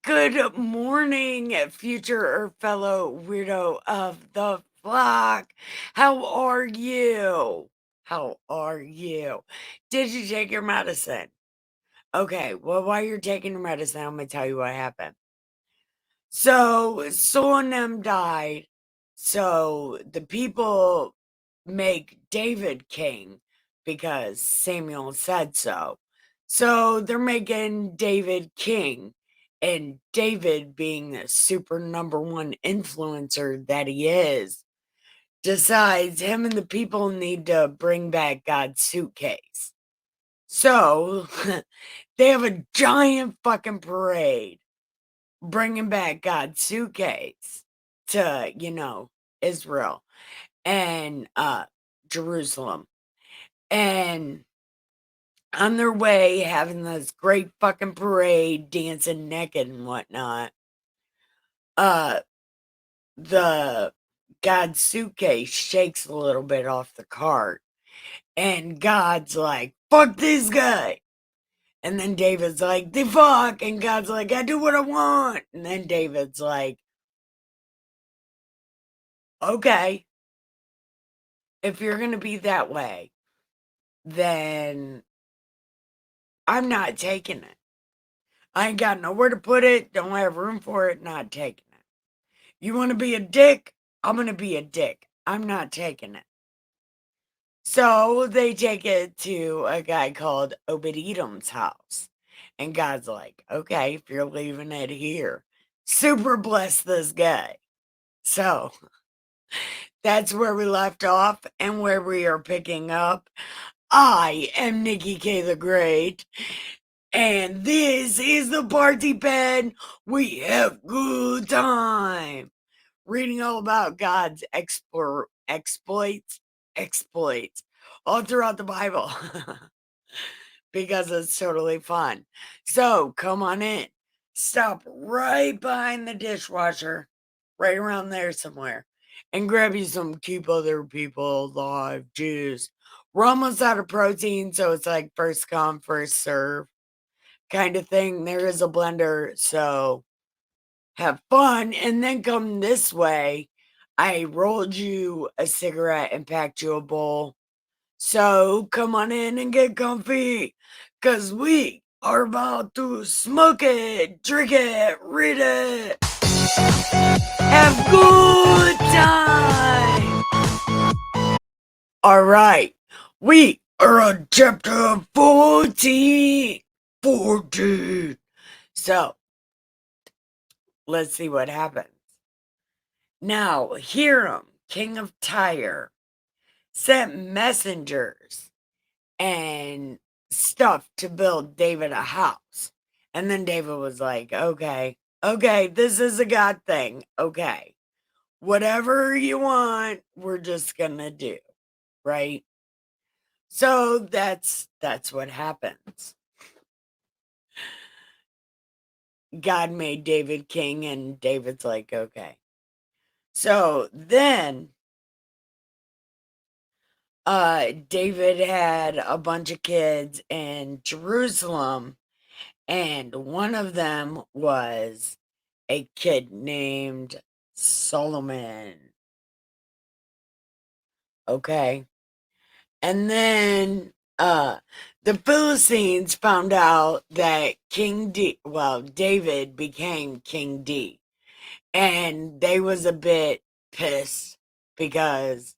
Good morning, future or fellow weirdo of the flock. How are you? How are you? Did you take your medicine? Okay, well, while you're taking your medicine, I'm going to tell you what happened. So, Saul and them died. So, the people make David king because Samuel said so. So, they're making David king. And David, being the super number one influencer that he is, decides him and the people need to bring back God's suitcase. So, they have a giant fucking parade bringing back God's suitcase to, Israel and Jerusalem. And on their way, having this great fucking parade, dancing naked and whatnot, uh, the God's suitcase shakes a little bit off the cart. And God's like, fuck this guy. And then David's like, the fuck. And God's like, I do what I want. And then David's like, okay, if you're going to be that way, then I'm not taking it. I ain't got nowhere to put it, don't have room for it, not taking it. You want to be a dick? I'm going to be a dick. I'm not taking it. So they take it to a guy called Obed-Edom's house. And God's like, okay, if you're leaving it here, super bless this guy. So that's where we left off and where we are picking up. I am Nikki K the Great, and this is the party pen. We have good time reading all about God's exploits all throughout the Bible because it's totally fun. So come on in, stop right behind the dishwasher, right around there somewhere, and grab you some Keep Other People Alive juice. We're almost out of protein, so it's like first come, first serve kind of thing. There is a blender, so have fun. And then come this way. I rolled you a cigarette and packed you a bowl. So come on in and get comfy, because we are about to smoke it, drink it, read it. Have good time. All right. We are on chapter 14. 14. So, let's see what happens. Now, Hiram, king of Tyre, sent messengers and stuff to build David a house. And then David was like, okay, this is a God thing. Okay, whatever you want, we're just gonna do, right? So that's what happens. God made David king, and David's like, okay. So then David had a bunch of kids in Jerusalem, and one of them was a kid named Solomon. Okay. And then the Philistines found out that David became King D. And they was a bit pissed because,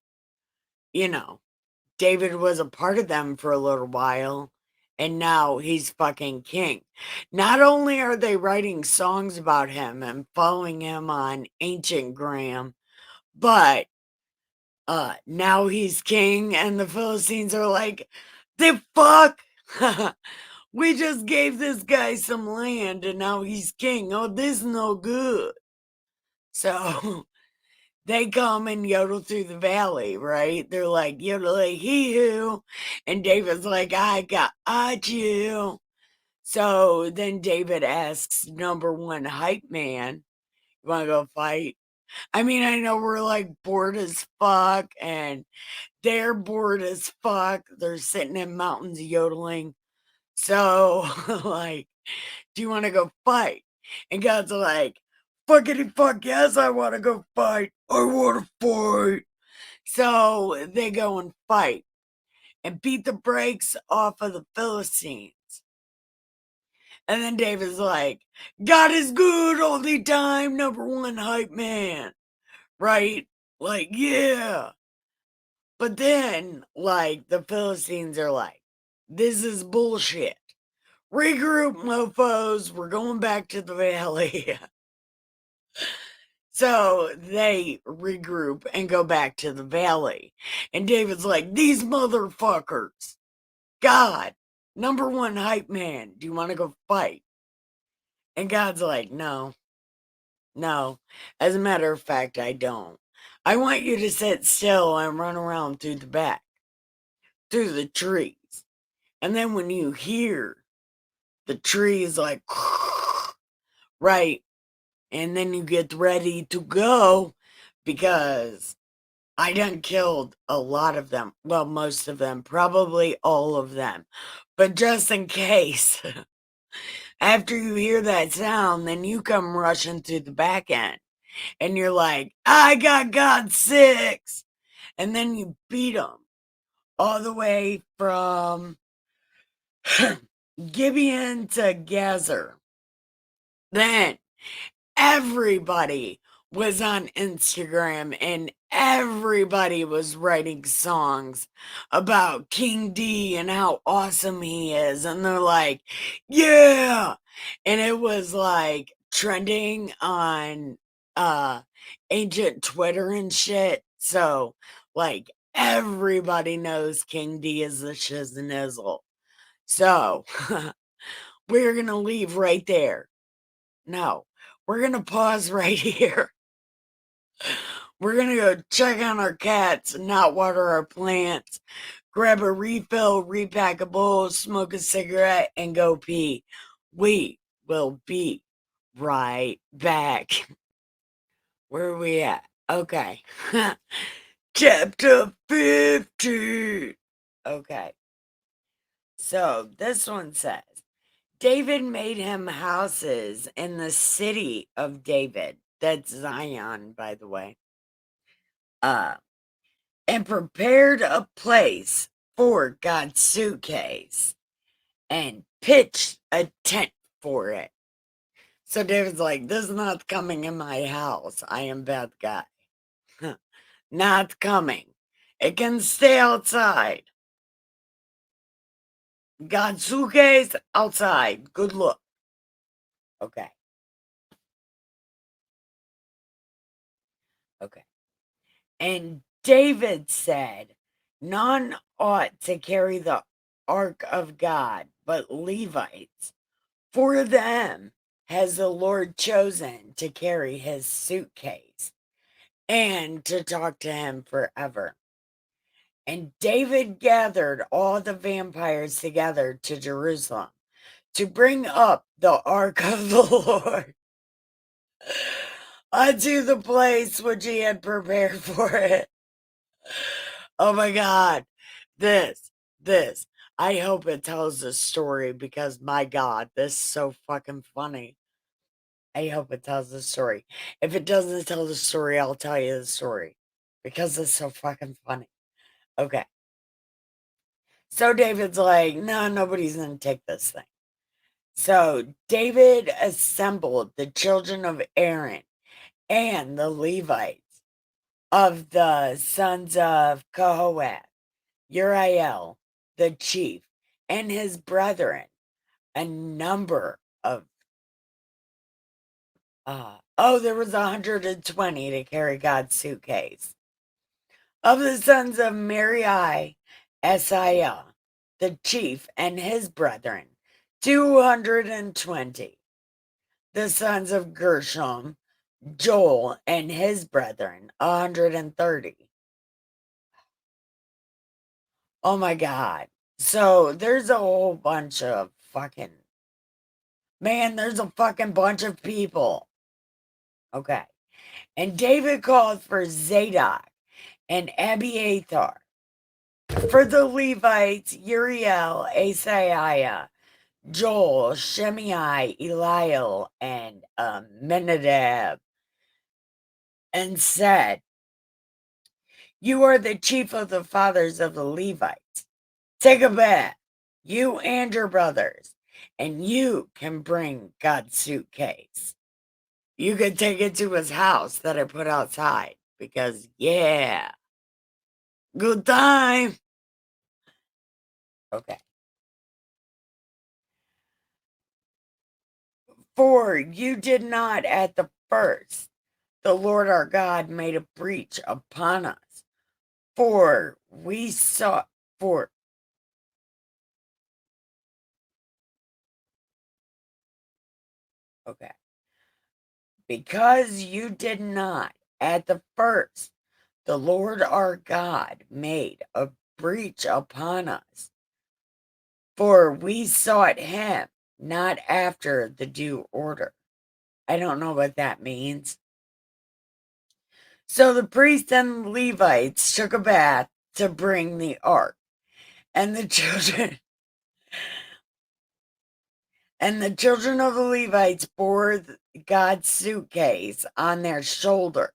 David was a part of them for a little while, and now he's fucking king. Not only are they writing songs about him and following him on Ancient Graham, but now he's king, and the Philistines are like, the fuck? We just gave this guy some land, and now he's king. Oh, this is no good. So they come and yodel through the valley, right? They're like, yodeling hee hoo. And David's like, I got you. So then David asks number one hype man, you want to go fight? I mean, I know we're like bored as fuck, and they're bored as fuck. They're sitting in mountains yodeling. So, like, do you want to go fight? And God's like, fuckity fuck yes, I want to go fight. I want to fight. So they go and fight and beat the brakes off of the Philistines. And then David's like, God is good all the time, #1 hype man. Right? Like, yeah. But then, like, the Philistines are like, this is bullshit. Regroup, mofos. We're going back to the valley. So they regroup and go back to the valley. And David's like, these motherfuckers. God, #1 hype man. Do you want to go fight? And God's like, no. As a matter of fact, I don't. I want you to sit still and run around through the back, through the trees. And then when you hear the trees like, right, and then you get ready to go because I done killed a lot of them. Well, most of them, probably all of them. But just in case, after you hear that sound, then you come rushing through the back end. And you're like, I got God 6. And then you beat them all the way from Gibeon to Gettr. Then everybody was on Instagram and everybody was writing songs about King D and how awesome he is. And they're like, yeah. And it was like trending on ancient Twitter and shit. So like everybody knows King D is the shizznizzle. So we're gonna leave right there. No, we're going to pause right here. We're going to go check on our cats and not water our plants, grab a refill, repack a bowl, smoke a cigarette, and go pee. We will be right back. Where are we at? Okay. Chapter 50. Okay. So this one says, David made him houses in the city of David. That's Zion, by the way. And prepared a place for God's suitcase and pitched a tent for it. So David's like, this is not coming in my house. I am bad guy. Not coming. It can stay outside. God's suitcase outside. Good luck. Okay. And David said, none ought to carry the ark of God, but Levites. For them has the Lord chosen to carry his suitcase and to talk to him forever. And David gathered all the vampires together to Jerusalem to bring up the ark of the Lord unto the place which he had prepared for it. Oh my God. This. I hope it tells the story because my God, this is so fucking funny. I hope it tells the story. If it doesn't tell the story, I'll tell you the story because it's so fucking funny. Okay. So David's like, no, nobody's going to take this thing. So David assembled the children of Aaron and the Levites of the sons of Kohath, Uriel, the chief, and his brethren, a number of, there was 120 to carry God's suitcase. Of the sons of Merari, Asaiah, the chief, and his brethren, 220. The sons of Gershom, Joel, and his brethren, 130. Oh my God. So there's a whole bunch of fucking, man, there's a fucking bunch of people. Okay. And David called for Zadok and Abiathar. For the Levites, Uriel, Asaiah, Joel, Shimei, Eliel, and Menadab, and said, "You are the chief of the fathers of the Levites. Take a bath, you and your brothers, and you can bring God's suitcase. You can take it to his house that I put outside because, yeah, good time." Okay. "For you did not at the first, the Lord our God made a breach upon us. For we saw, for, okay, because you did not at the first, the Lord our God made a breach upon us. For we sought him not after the due order." I don't know what that means. "So the priests and the Levites took a bath to bring the ark, and the children and the children of the Levites bore God's suitcase on their shoulders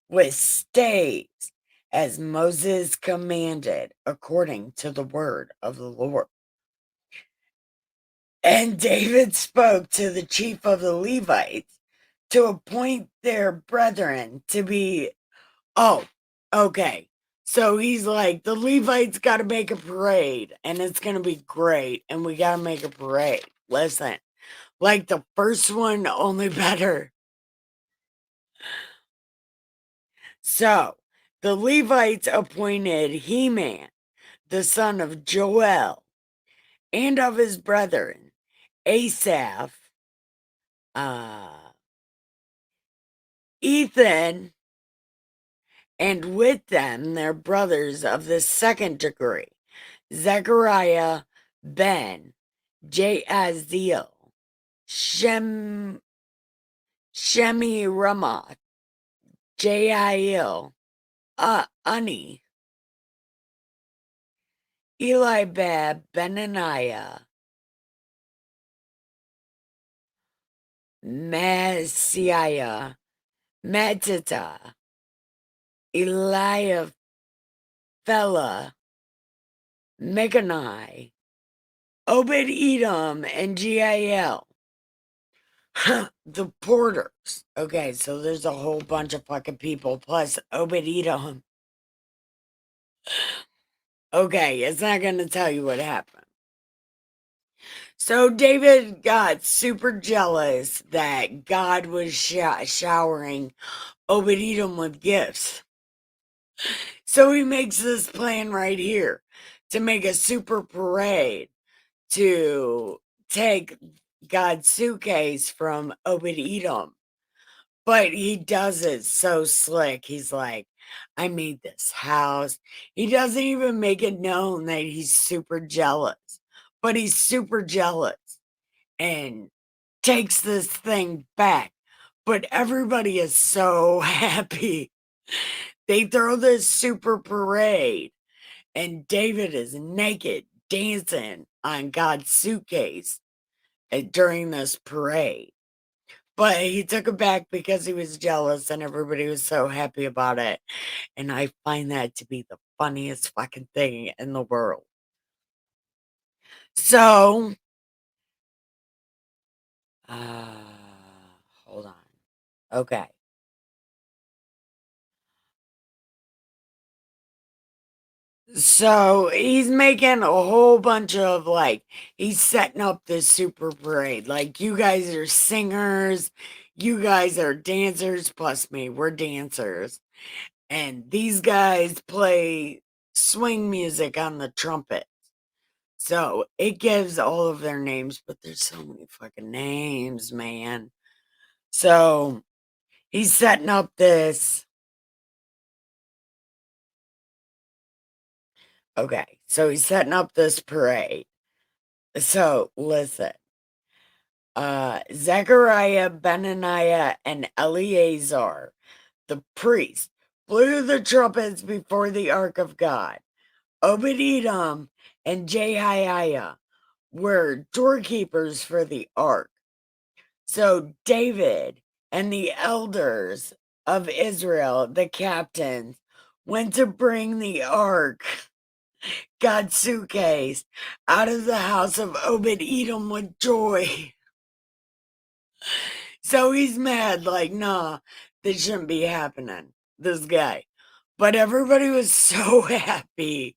with staves, as Moses commanded, according to the word of the Lord. And David spoke to the chief of the Levites to appoint their brethren to be." Oh, okay. So he's like, the Levites got to make a parade, and it's going to be great, and we got to make a parade. Listen, like the first one, only better. So the Levites appointed Heman, the son of Joel, and of his brethren, Asaph, Ethan, and with them their brothers of the second degree, Zechariah, Ben, Jaazeel, Shemiramoth, Jael, Ani, Elibab, Benaniah, Messiah, Matita, Eliaphelah, Mechanai, Obed-Edom, and Jael. The porters. Okay, so there's a whole bunch of fucking people, plus Obed-Edom. Okay, it's not going to tell you what happened. So David got super jealous that God was showering Obed-Edom with gifts. So he makes this plan right here to make a super parade to take God's suitcase from Obed-Edom. But he does it so slick. He's like, I made this house. He doesn't even make it known that he's super jealous, but he's super jealous and takes this thing back. But everybody is so happy. They throw this super parade, and David is naked dancing on God's suitcase during this parade. But he took it back because he was jealous and everybody was so happy about it. And I find that to be the funniest fucking thing in the world. So, hold on. Okay. So he's making a whole bunch of like, he's setting up this super parade. Like, you guys are singers, you guys are dancers, plus me, we're dancers. And these guys play swing music on the trumpet. So it gives all of their names, but there's so many fucking names, man. So he's setting up this. Okay, so he's setting up this parade. So listen. Zechariah, Benaniah, and Eleazar, the priest, blew the trumpets before the ark of God. Obed-Edom and Jehiah were doorkeepers for the ark. So David and the elders of Israel, the captains, went to bring the ark, God's suitcase, out of the house of Obed-Edom with joy. So he's mad, like, nah, this shouldn't be happening, this guy. But everybody was so happy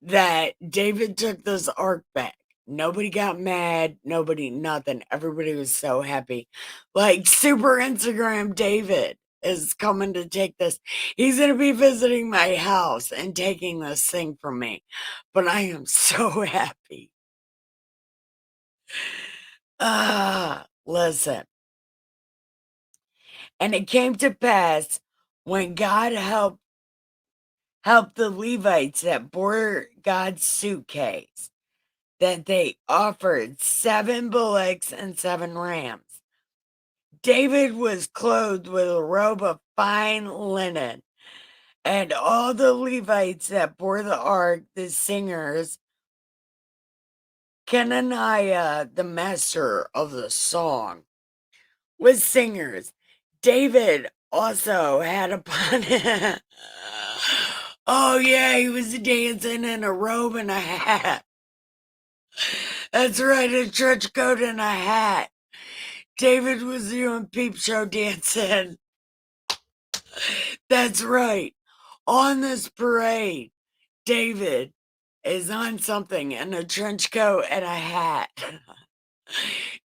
that David took this ark back. Nobody got mad, nobody, nothing. Everybody was so happy. Like, super Instagram David is coming to take this. He's going to be visiting my house and taking this thing from me. But I am so happy. Listen. And it came to pass when God helped the Levites that bore God's suitcase, that they offered 7 bullocks and 7 rams. David was clothed with a robe of fine linen, and all the Levites that bore the ark, the singers, Kenaniah, the master of the song, was singers. David also had upon him. Oh, yeah, he was dancing in a robe and a hat. That's right, a trench coat and a hat. David was doing peep show dancing. That's right. On this parade, David is on something in a trench coat and a hat.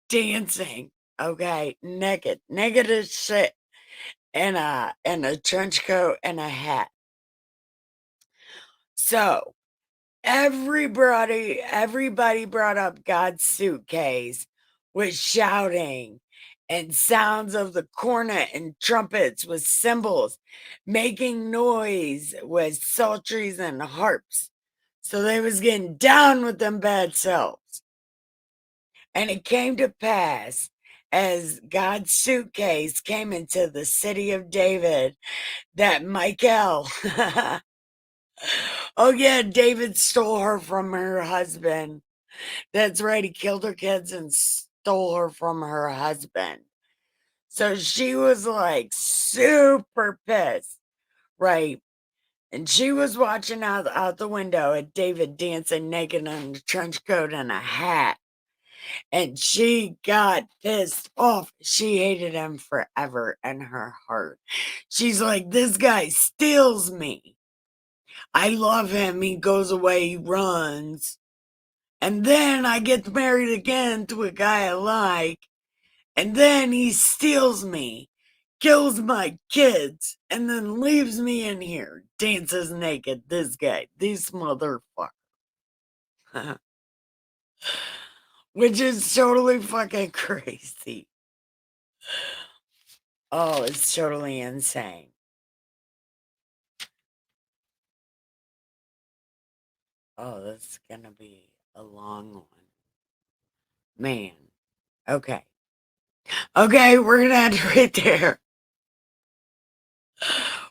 Dancing, okay, naked as shit, in a trench coat and a hat. So everybody brought up God's suitcase with shouting and sounds of the cornet and trumpets with cymbals, making noise with psalteries and harps. So they was getting down with them bad selves. And it came to pass, as God's suitcase came into the city of David, that Michal, oh yeah, David stole her from her husband. That's right, he killed her kids and stole her from her husband. So she was like super pissed, right? And she was watching out the window at David dancing naked in a trench coat and a hat. And she got pissed off. She hated him forever in her heart. She's like, this guy steals me. I love him. He goes away, he runs. And then I get married again to a guy I like. And then he steals me, kills my kids, and then leaves me in here. Dances naked. This guy, this motherfucker. Which is totally fucking crazy. Oh, it's totally insane. Oh, that's gonna be a long one. Man. Okay. Okay, we're gonna end right there.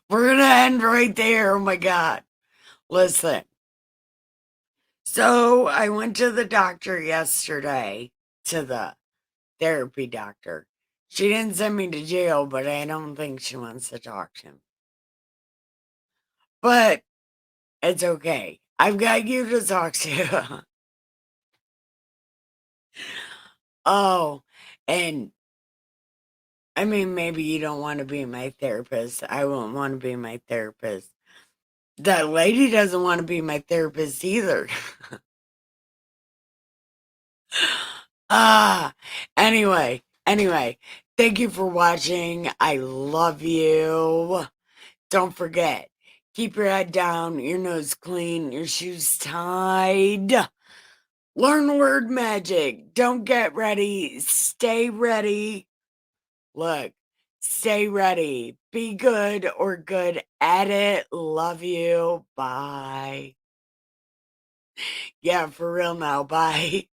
We're gonna end right there. Oh my God. Listen. So I went to the doctor yesterday, to the therapy doctor. She didn't send me to jail, but I don't think she wants to talk to me. But it's okay. I've got you to talk to. Oh, and I mean, maybe you don't want to be my therapist. I won't want to be my therapist. That lady doesn't want to be my therapist either. Ah, anyway, thank you for watching. I love you. Don't forget, keep your head down, your nose clean, your shoes tied. Learn word magic. Don't get ready. Stay ready. Look, stay ready. Be good or good at it. Love you. Bye. Yeah, for real now. Bye.